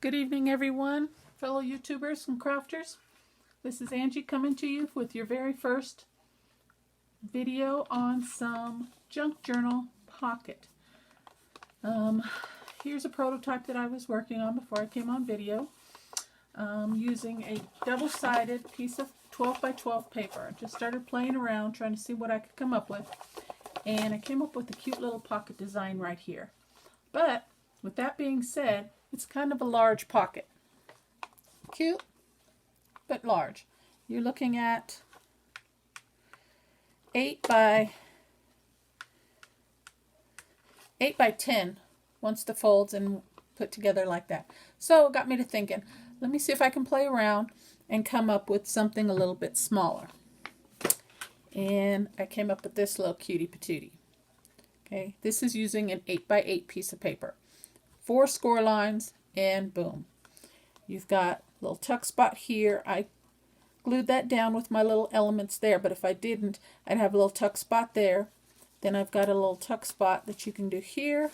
Good evening, everyone, fellow YouTubers and crafters. This is Angie coming to you with your very first video on some junk journal pocket. Here's a prototype that I was working on before I came on video, using a double-sided piece of 12 by 12 paper. I just started playing around trying to see what I could come up with, and I came up with a cute little pocket design right here. But with that being said, it's kind of a large pocket. Cute, but large. You're looking at 8 by 10 once the folds and put together like that. So it got me to thinking, let me see if I can play around and come up with something a little bit smaller. And I came up with this little cutie patootie. Okay, this is using an 8 by 8 piece of paper. 4 score lines, and boom. You've got a little tuck spot here. I glued that down with my little elements there, but if I didn't, I'd have a little tuck spot there. Then I've got a little tuck spot that you can do here.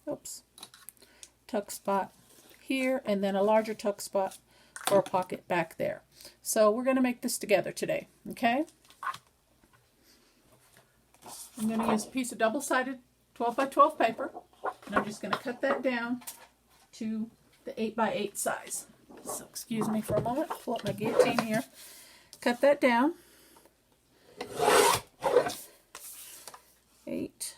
Oops. Tuck spot here, and then a larger tuck spot for a pocket back there. So we're going to make this together today, okay? I'm going to use a piece of double-sided 12 by 12 paper, and I'm just going to cut that down to the 8 by 8 size. So excuse me for a moment, pull up my guillotine here. Cut that down. 8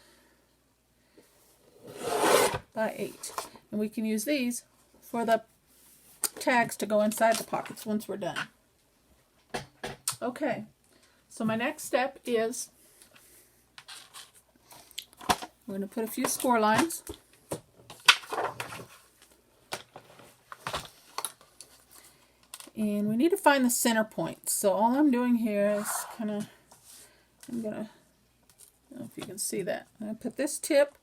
by 8. And we can use these for the tags to go inside the pockets once we're done. Okay, so my next step is we're going to put a few score lines. And we need to find the center point. So all I'm doing here is I'm going to, I don't know if you can see that. I'm going to put this tip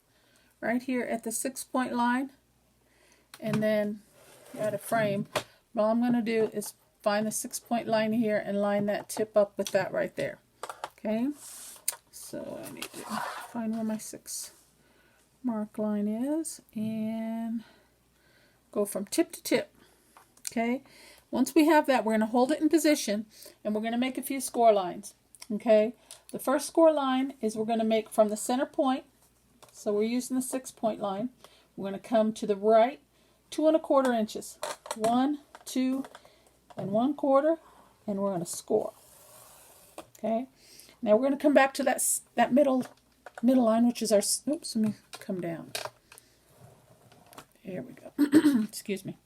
right here at the 6-point line. And then add a frame. But all I'm going to do is find the 6-point line here and line that tip up with that right there. Okay? So I need to find where my 6 mark line is and go from tip to tip. Okay? Once we have that, we're going to hold it in position and we're going to make a few score lines. Okay? The first score line is we're going to make from the center point. So we're using the 6-point line. We're going to come to the right 2 1/4 inches. 1, 2, and 1/4, and we're going to score. Okay? Now we're going to come back to that middle line, which is our, oops, let me come down. Here we go. Excuse me.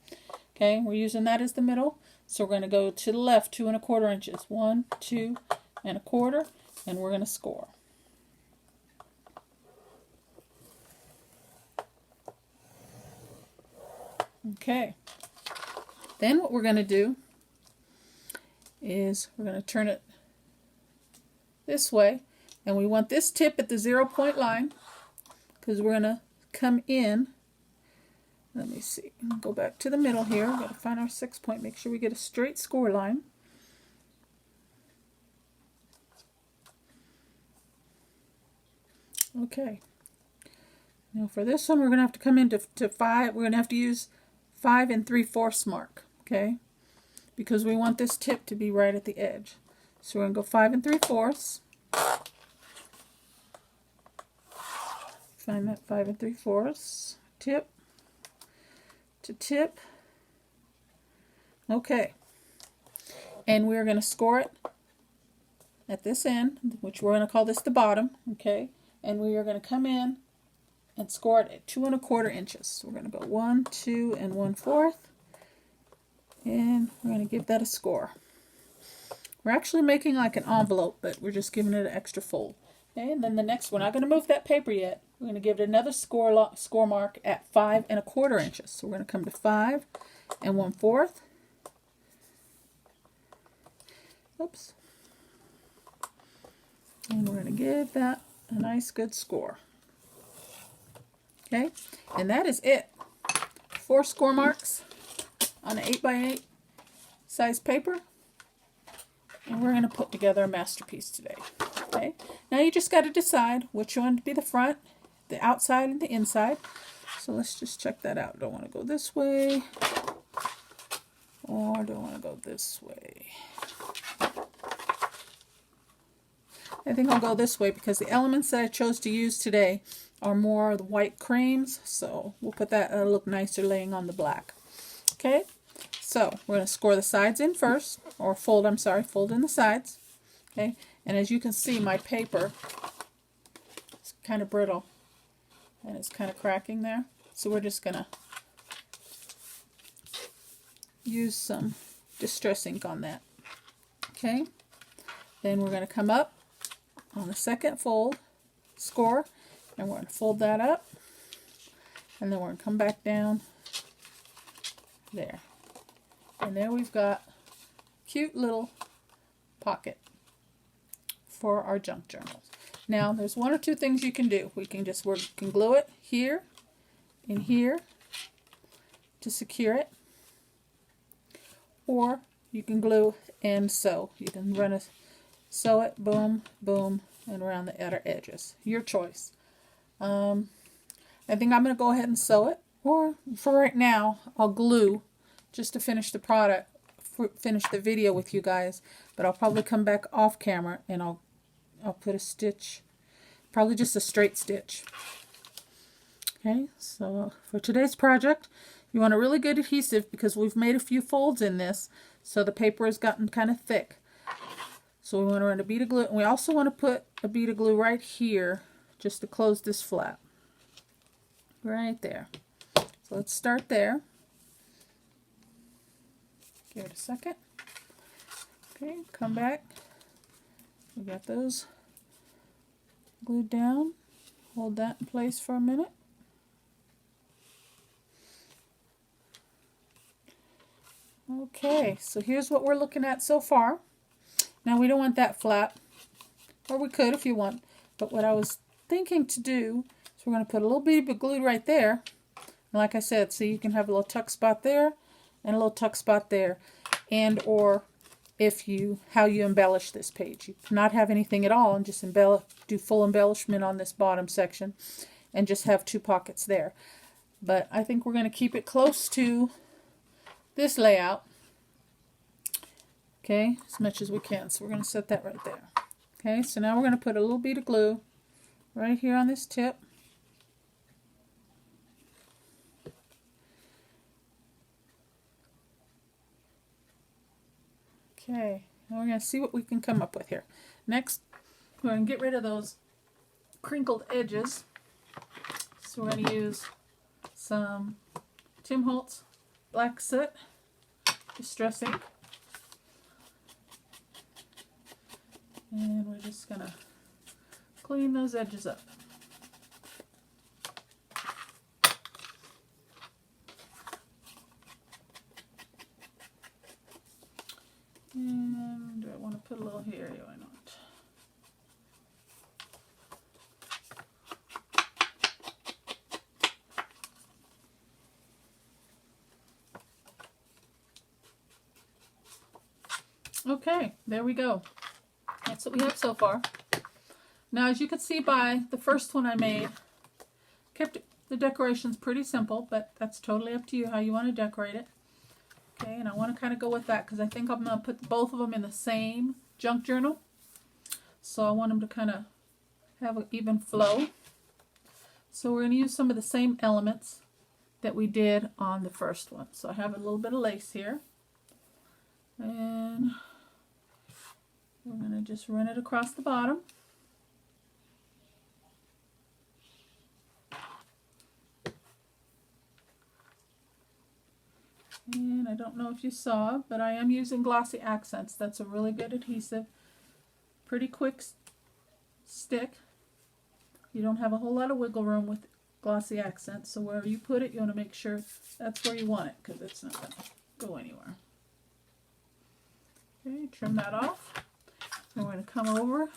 Okay, we're using that as the middle. So we're going to go to the left 2 1/4 inches. 1, 2, and 1/4, and we're going to score. Okay. Then what we're going to do is we're going to turn it this way, and we want this tip at the 0-point line because we're going to come in. Let me see. Go back to the middle here. We've got to find our 6-point. Make sure we get a straight score line. Okay. Now for this one, we're going to have to come into 5. We're going to have to use 5 3/4 mark. Okay? Because we want this tip to be right at the edge. So we're going to go 5 3/4. Find that 5 3/4 tip to tip. Okay. And we're going to score it at this end, which we're going to call this the bottom. Okay. And we are going to come in and score it at 2 1/4 inches. So we're going to go 1, 2, and 1/4. And we're going to give that a score. We're actually making like an envelope, but we're just giving it an extra fold. Okay, and then the next, we're not going to move that paper yet. We're going to give it another score mark at 5 1/4 inches. So we're going to come to 5 1/4. Oops. And we're going to give that a nice good score. Okay, and that is it. 4 score marks on an 8 by 8 size paper. And we're going to put together a masterpiece today. Okay, now you just got to decide which one to be the front, the outside, and the inside. So let's just check that out. Don't want to go this way. Or do I want to go this way? I think I'll go this way because the elements that I chose to use today are more the white creams, so we'll put that, it'll look nicer laying on the black. Okay, so we're going to score the sides in first, or fold, I'm sorry, fold in the sides. Okay, and as you can see, my paper is kind of brittle and it's kind of cracking there, so we're just going to use some Distress ink on that. Okay, then we're going to come up on the second fold, score, and we're going to fold that up, and then we're going to come back down there. And there we've got a cute little pocket for our junk journals. Now there's one or two things you can do. We can glue it here and here to secure it, or you can glue and sew. You can sew it, boom, boom, and around the outer edges. Your choice. I think I'm going to go ahead and sew it, or for right now, I'll glue just to finish the product, finish the video with you guys. But I'll probably come back off camera and I'll put a stitch, probably just a straight stitch. Okay, so for today's project, you want a really good adhesive because we've made a few folds in this, so the paper has gotten kind of thick. So we want to run a bead of glue, and we also want to put a bead of glue right here just to close this flap. Right there. So let's start there. Give it a second. Okay, come back. We got those glued down. Hold that in place for a minute. Okay, so here's what we're looking at so far. Now we don't want that flap, or we could if you want, but what I was thinking to do is we're going to put a little bit of glue right there. And like I said, so you can have a little tuck spot there and a little tuck spot there. And or how you embellish this page. You cannot have anything at all and just do full embellishment on this bottom section and just have two pockets there. But I think we're going to keep it close to this layout, okay, as much as we can. So we're going to set that right there. Okay, so now we're going to put a little bead of glue right here on this tip. Okay, now we're going to see what we can come up with here. Next, we're going to get rid of those crinkled edges. So we're going to use some Tim Holtz Black Soot Distress ink. And we're just going to clean those edges up. And do I want to put a little here? Why not? Okay, there we go. That's what we have so far. Now, as you can see by the first one I made, kept the decorations pretty simple, but that's totally up to you how you want to decorate it. Okay, and I want to kind of go with that because I think I'm going to put both of them in the same junk journal. So I want them to kind of have an even flow. So we're going to use some of the same elements that we did on the first one. So I have a little bit of lace here. And we're going to just run it across the bottom. And I don't know if you saw, but I am using Glossy Accents. That's a really good adhesive. Pretty quick stick. You don't have a whole lot of wiggle room with Glossy Accents, so wherever you put it, you want to make sure that's where you want it, because it's not going to go anywhere. Okay, trim that off. And we're going to come over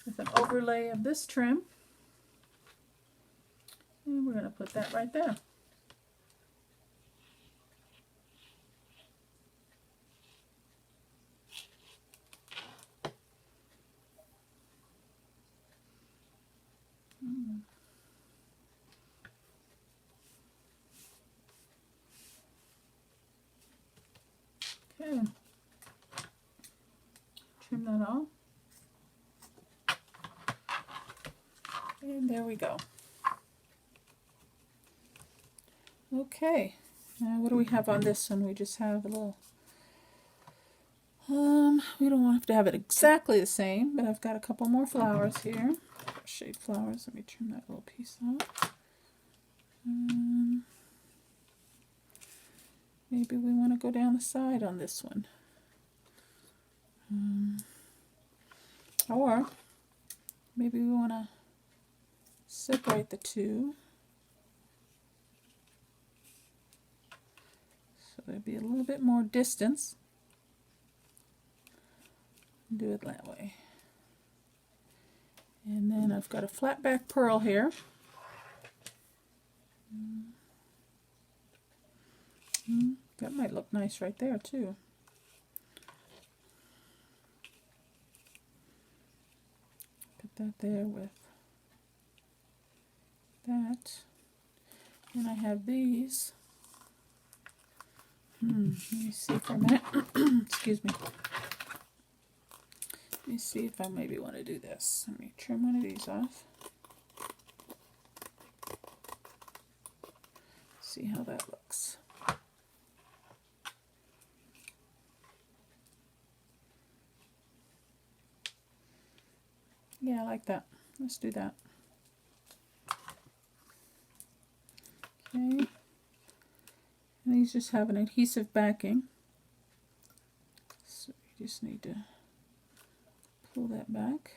with an overlay of this trim. And we're going to put that right there. Okay. Trim that off. And there we go. Okay. Now what do we have on this one? We just have a little, we don't have to have it exactly the same, but I've got a couple more flowers here. Shade flowers. Let me trim that little piece out. Maybe we want to go down the side on this one. Or maybe we want to separate the two. So there'd be a little bit more distance. Do it that way. And then I've got a flat back pearl here. That might look nice right there too. Put that there with that. And I have these. Let me see for a minute. Excuse me. Let me see if I maybe want to do this. Let me trim one of these off. See how that looks. Yeah, I like that. Let's do that. Okay. And these just have an adhesive backing. So you just need to pull that back.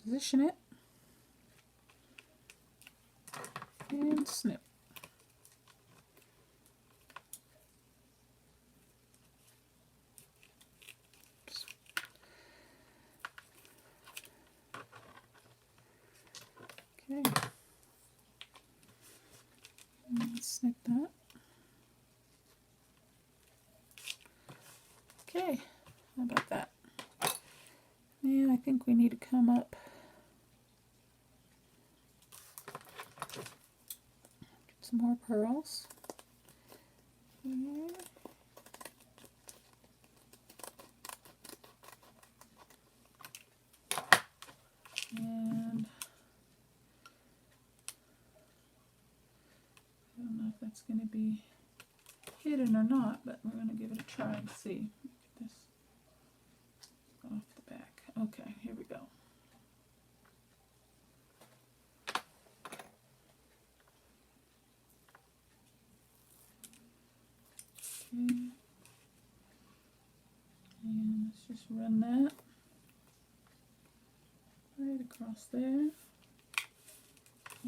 Position it. And snip. Okay. And snip that. Okay, how about that? Now I think we need to come up. Get some more pearls. Here. And I don't know if that's going to be hidden or not, but we're going to give it a try and see. Get this off the back. Okay, here we go. Okay. And let's just run that right across there.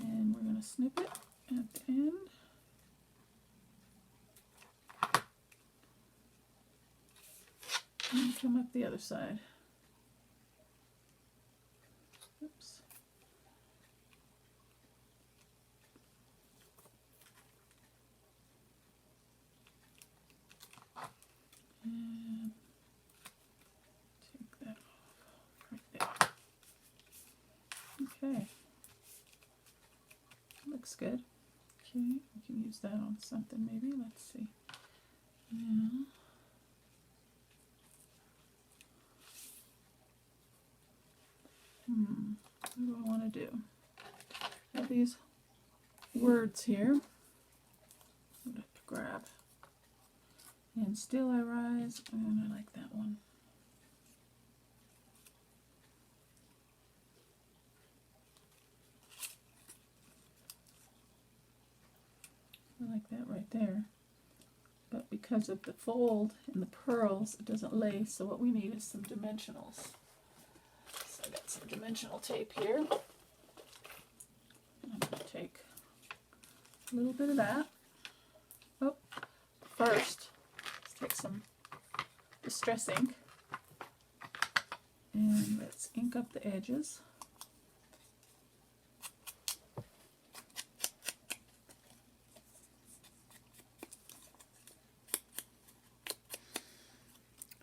And we're going to snip it at the end. And come up the other side. Oops. And take that off right there. Okay. Looks good. Okay, we can use that on something maybe. Let's see. Yeah. What do I want to do? I have these words here. I'm going to grab. And Still I Rise, and I like that one. I like that right there. But because of the fold and the pearls, it doesn't lay, so what we need is some dimensionals. So I got some dimensional tape here. I'm going to take a little bit of that. Oh, first, let's take some Distress ink and let's ink up the edges.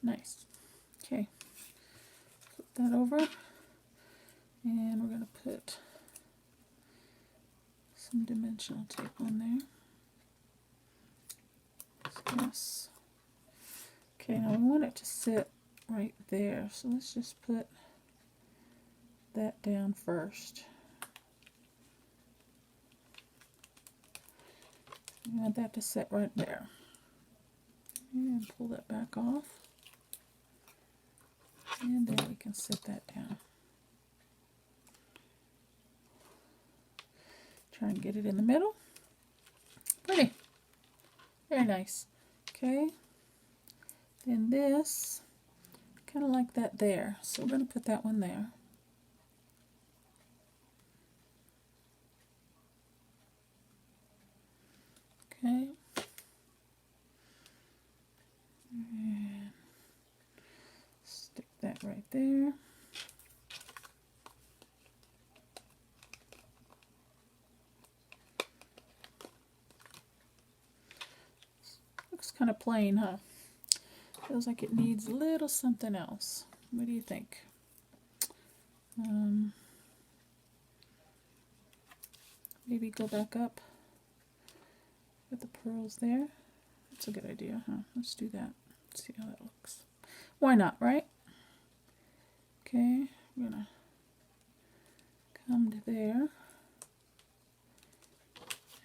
Nice. Okay. that over, and we're going to put some dimensional tape on there. Yes. Okay, now we want it to sit right there, so let's just put that down first. We want that to sit right there. And pull that back off. And then we can set that down. Try and get it in the middle. Pretty. Very nice. Okay. Then this, kind of like that there. So we're going to put that one there. Okay. And stick that right there. Looks kind of plain, huh? Feels like it needs a little something else. What do you think? Maybe go back up with the pearls there. That's a good idea, huh? Let's do that. See how that looks. Why not, right? Okay, I'm gonna come to there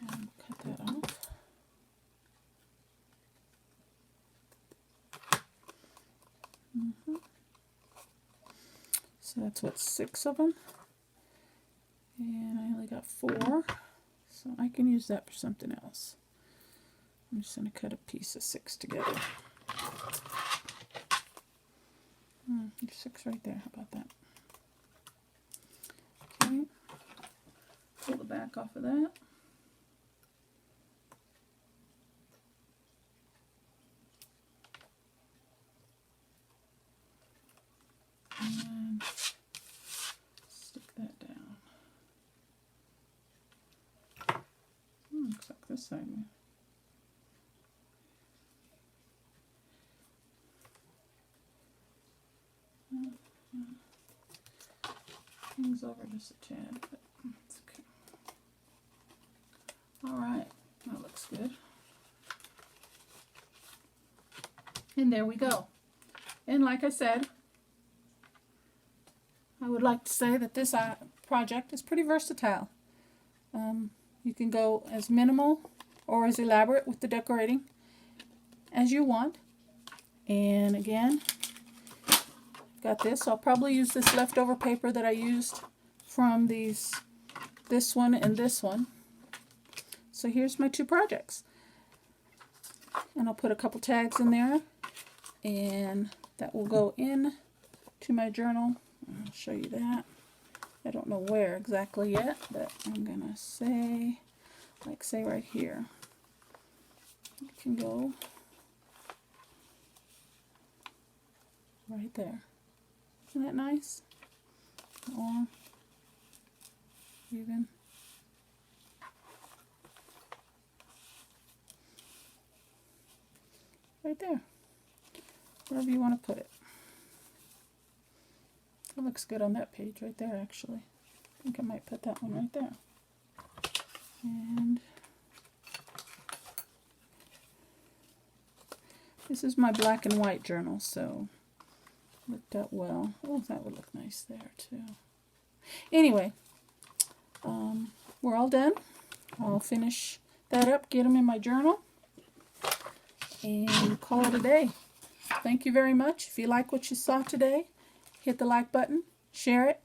and cut that off. So that's what, 6 of them, and I only got 4, so I can use that for something else. I'm just going to cut a piece of 6 together. There's 6 right there. How about that? Okay. Pull the back off of that. And stick that down. Looks like this side. Hangs over just a tad, but it's okay. Alright, that looks good. And there we go. And like I said, I would like to say that this project is pretty versatile. You can go as minimal or as elaborate with the decorating as you want. And again, got this. I'll probably use this leftover paper that I used from this one and this one. So here's my 2 projects. And I'll put a couple tags in there, and that will go in to my journal. I'll show you that. I don't know where exactly yet, but I'm gonna say, like say right here. It can go right there. Isn't that nice? Or even right there. Wherever you want to put it. That looks good on that page right there, actually. I think I might put that one right there. And this is my black and white journal, so worked out well. Oh, that would look nice there too. Anyway, we're all done. I'll finish that up, get them in my journal, and call it a day. Thank you very much. If you like what you saw today, hit the like button, share it.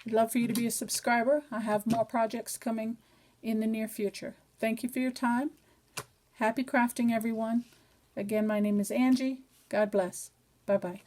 I'd love for you to be a subscriber. I have more projects coming in the near future. Thank you for your time. Happy crafting, everyone. Again, my name is Angie. God bless. Bye-bye.